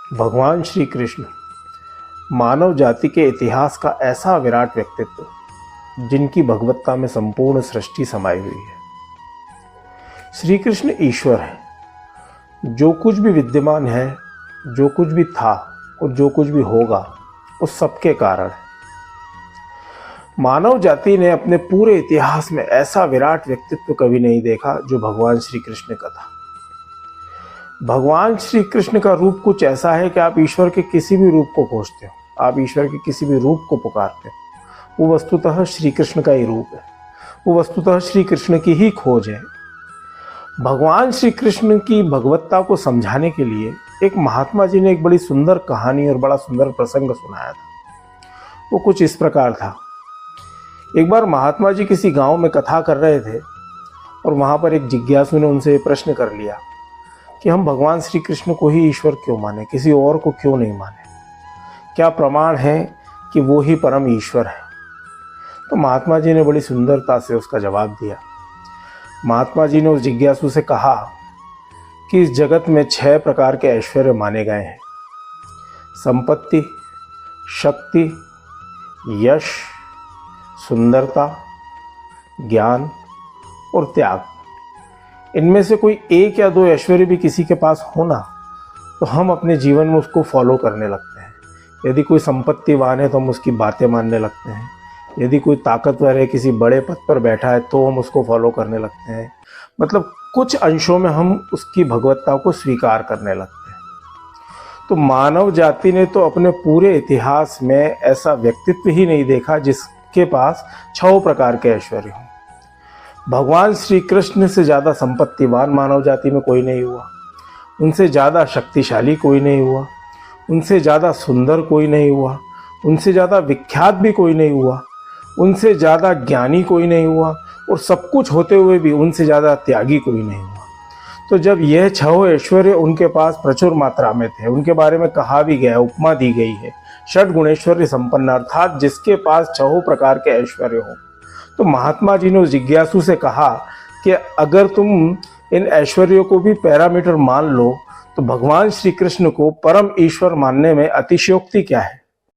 भगवान श्री कृष्ण मानव जाति के इतिहास का ऐसा विराट व्यक्तित्व जिनकी भगवत्ता में संपूर्ण सृष्टि समाई हुई है। श्री कृष्ण ईश्वर है। जो कुछ भी विद्यमान है, जो कुछ भी था और जो कुछ भी होगा, उस सबके कारण है। मानव जाति ने अपने पूरे इतिहास में ऐसा विराट व्यक्तित्व कभी नहीं देखा जो भगवान श्री कृष्ण का था। भगवान श्री कृष्ण का रूप कुछ ऐसा है कि आप ईश्वर के किसी भी रूप को खोजते हो, आप ईश्वर के किसी भी रूप को पुकारते हो, वो वस्तुतः श्री कृष्ण का ही रूप है, वो वस्तुतः श्री कृष्ण की ही खोज है। भगवान श्री कृष्ण की भगवत्ता को समझाने के लिए एक महात्मा जी ने एक बड़ी सुंदर कहानी और बड़ा सुंदर प्रसंग सुनाया था। वो कुछ इस प्रकार था। एक बार महात्मा जी किसी गांव में कथा कर रहे थे और वहां पर एक जिज्ञासु ने उनसे प्रश्न कर लिया कि हम भगवान श्री कृष्ण को ही ईश्वर क्यों माने, किसी और को क्यों नहीं माने, क्या प्रमाण है कि वो ही परम ईश्वर है। तो महात्मा जी ने बड़ी सुंदरता से उसका जवाब दिया। महात्मा जी ने उस जिज्ञासु से कहा कि इस जगत में 6 प्रकार के ऐश्वर्य माने गए हैं: संपत्ति, शक्ति, यश, सुंदरता, ज्ञान और त्याग। इनमें से कोई 1 या 2 ऐश्वर्य भी किसी के पास होना तो हम अपने जीवन में उसको फॉलो करने लगते हैं। यदि कोई संपत्तिवान है तो हम उसकी बातें मानने लगते हैं। यदि कोई ताकतवर है, किसी बड़े पद पर बैठा है, तो हम उसको फॉलो करने लगते हैं। मतलब कुछ अंशों में हम उसकी भगवत्ता को स्वीकार करने लगते हैं। तो मानव जाति ने तो अपने पूरे इतिहास में ऐसा व्यक्तित्व ही नहीं देखा जिसके पास 6 प्रकार के ऐश्वर्य हों। भगवान श्री कृष्ण से ज़्यादा संपत्तिवान मानव जाति में कोई नहीं हुआ, उनसे ज़्यादा शक्तिशाली कोई नहीं हुआ, उनसे ज़्यादा सुंदर कोई नहीं हुआ, उनसे ज़्यादा विख्यात भी कोई नहीं हुआ, उनसे ज़्यादा ज्ञानी कोई नहीं हुआ, और सब कुछ होते हुए भी उनसे ज़्यादा त्यागी कोई नहीं हुआ। तो जब यह 6 ऐश्वर्य उनके पास प्रचुर मात्रा में थे, उनके बारे में कहा भी गया, उपमा दी गई है षड गुणेश्वर्य संपन्न, अर्थात जिसके पास 6 प्रकार के ऐश्वर्य हो। तो महात्मा जी ने उस जिज्ञासु से कहा कि अगर तुम इन ऐश्वर्यों को भी पैरामीटर मान लो तो भगवान श्री कृष्ण को परम ईश्वर मानने में अतिशयोक्ति क्या है।